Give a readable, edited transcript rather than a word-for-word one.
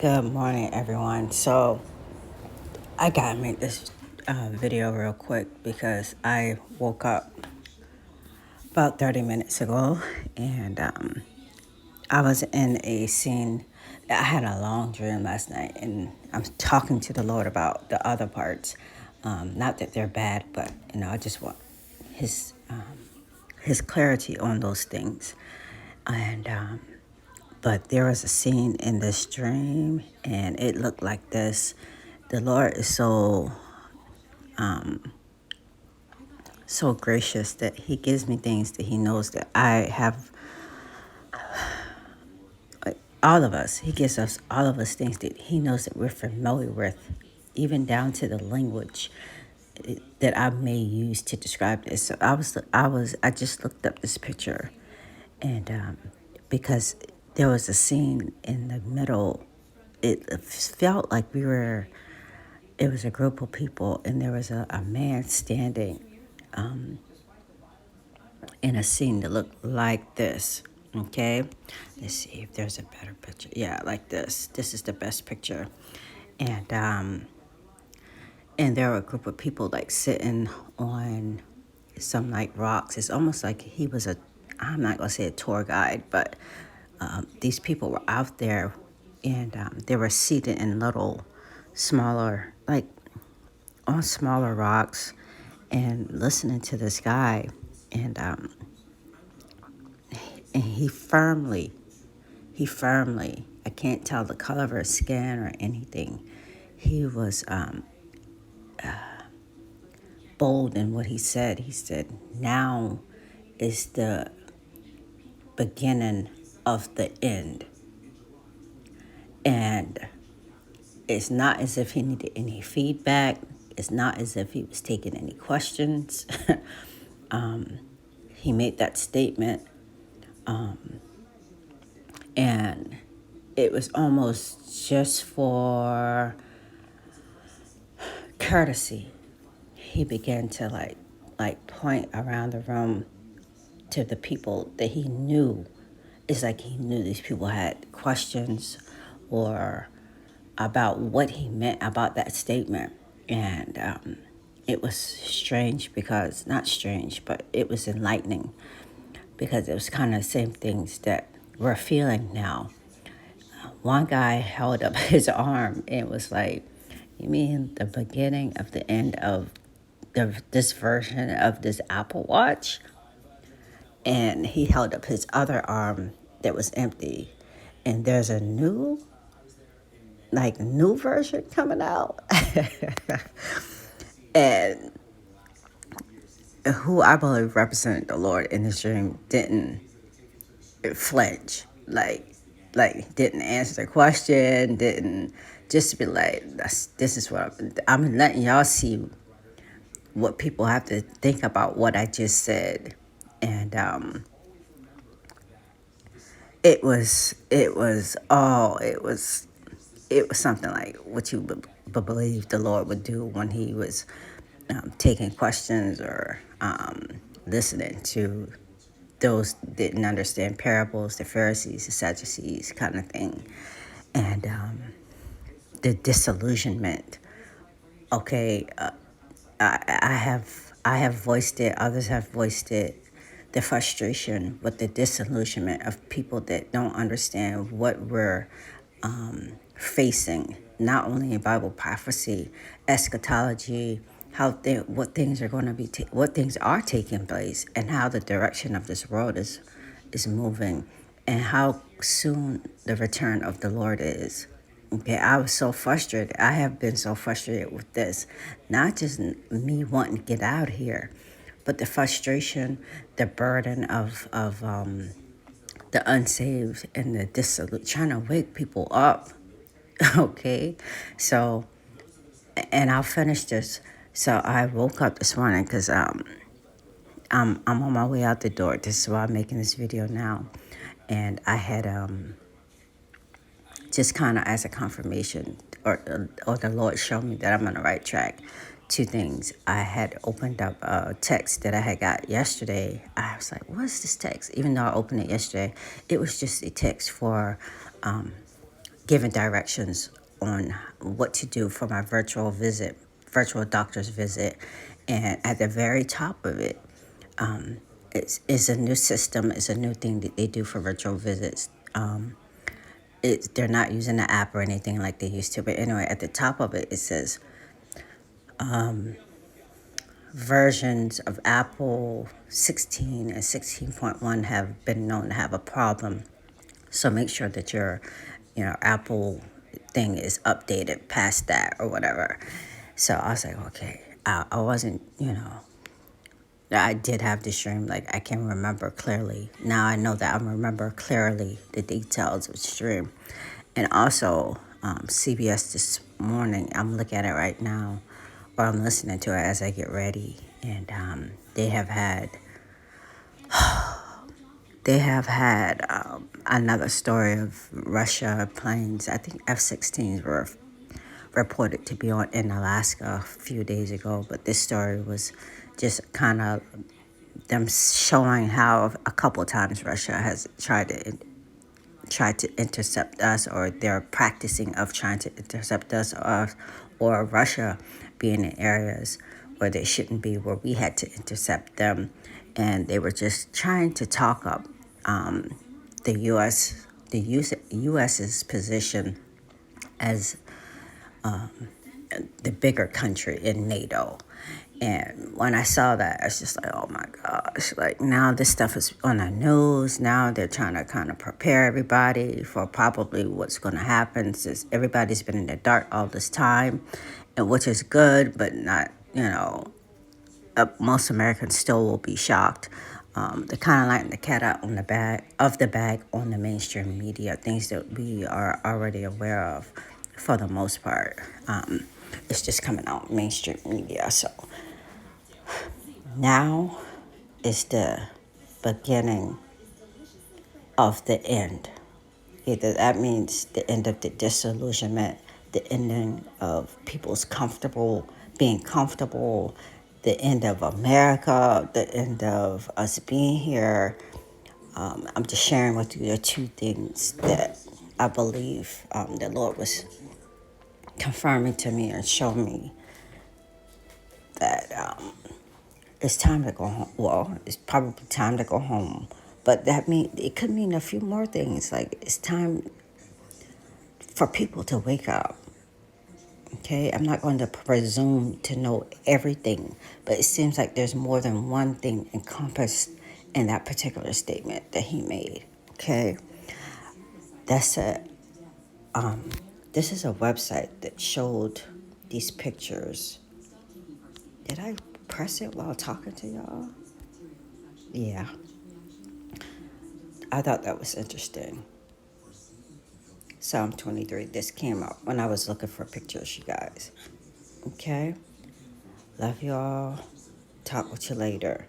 Good morning, everyone. So I gotta make this video real quick because I woke up about 30 minutes ago and I was in a scene. I had a long dream last night, and I'm talking to the Lord about the other parts. Not that they're bad, but I just want His His clarity on those things. And but there was a scene in this dream, and it looked like this. The Lord is so gracious that He gives me things that He knows that I have. All of us, He gives us all of us things that He knows that we're familiar with, even down to the language that I may use to describe this. So I just looked up this picture, and because there was a scene in the middle, it felt like it was a group of people, and there was a man standing in a scene that looked like this. Okay, let's see if there's a better picture. Yeah, like this. This is the best picture, and there were a group of people like sitting on some like rocks. It's almost like he was I'm not gonna say a tour guide, but these people were out there, and they were seated in little, smaller, like on smaller rocks, and listening to this guy, and he firmly, I can't tell the color of his skin or anything. He was bold in what he said. He said, now is the beginning of the end. And it's not as if he needed any feedback. It's not as if he was taking any questions. He made that statement, and it was almost just for courtesy. He began to like point around the room to the people that he knew. It's like he knew these people had questions or about what he meant about that statement. And it was strange because, not strange, but it was enlightening because it was kind of the same things that we're feeling now. One guy held up his arm and was like, you mean the beginning of the end of this version of this Apple Watch? And he held up his other arm that was empty. And there's a new version coming out. And who I believe represented the Lord in this dream didn't flinch, like didn't answer the question, didn't just be like, this is what I'm letting y'all see what people have to think about what I just said. And it was something like what you believe the Lord would do when He was taking questions or listening to those that didn't understand parables, the Pharisees, the Sadducees, kind of thing, and the disillusionment. Okay, I have voiced it. Others have voiced it. The frustration with the disillusionment of people that don't understand what we're facing, not only in Bible prophecy, eschatology, what things are going to be, what things are taking place, and how the direction of this world is moving, and how soon the return of the Lord is. Okay, I was so frustrated. I have been so frustrated with this, not just me wanting to get out here, but the frustration, the burden of the unsaved and the dissolute, trying to wake people up. Okay, so, and I'll finish this. So I woke up this morning because I'm on my way out the door. This is why I'm making this video now, and I had just kind of as a confirmation, or the Lord showed me that I'm on the right track. Two things. I had opened up a text that I had got yesterday. I was like, what's this text? Even though I opened it yesterday, it was just a text for giving directions on what to do for my virtual doctor's visit. And at the very top of it, it's a new system. It's a new thing that they do for virtual visits. They're not using the app or anything like they used to. But anyway, at the top of it, it says versions of Apple 16 and 16.1 have been known to have a problem. So make sure that your, Apple thing is updated past that or whatever. So I was like, okay, I wasn't, I did have this dream. Like I can remember clearly. Now I know that I remember clearly the details of the dream. And also, CBS this morning, I'm looking at it right now, or I'm listening to it as I get ready. And they have had another story of Russia planes. I think F-16s were reported to be in Alaska a few days ago, but this story was just kind of them showing how a couple times Russia has tried to intercept us, or they're practicing of trying to intercept us, or Russia being in areas where they shouldn't be, where we had to intercept them, and they were just trying to talk up the U.S.'s position as the bigger country in NATO. And when I saw that, I was just like, oh my gosh, like now this stuff is on the news. Now they're trying to kind of prepare everybody for probably what's going to happen, since everybody's been in the dark all this time, and which is good, but not, most Americans still will be shocked. They're kind of letting the cat out on the bag on the mainstream media, things that we are already aware of for the most part. It's just coming out mainstream media. So now is the beginning of the end. Either that means the end of the disillusionment, the ending of people's being comfortable, the end of America, the end of us being here. I'm just sharing with you the two things that I believe the Lord was confirming to me and showing me that it's time to go home. Well, it's probably time to go home, but it could mean a few more things. Like it's time for people to wake up. Okay, I'm not going to presume to know everything, but it seems like there's more than one thing encompassed in that particular statement that he made. Okay, that's a this is a website that showed these pictures. Did I press it while talking to y'all? Yeah, I thought that was interesting. Psalm 23. This came up when I was looking for pictures, you guys. Okay? Love y'all. Talk with you later.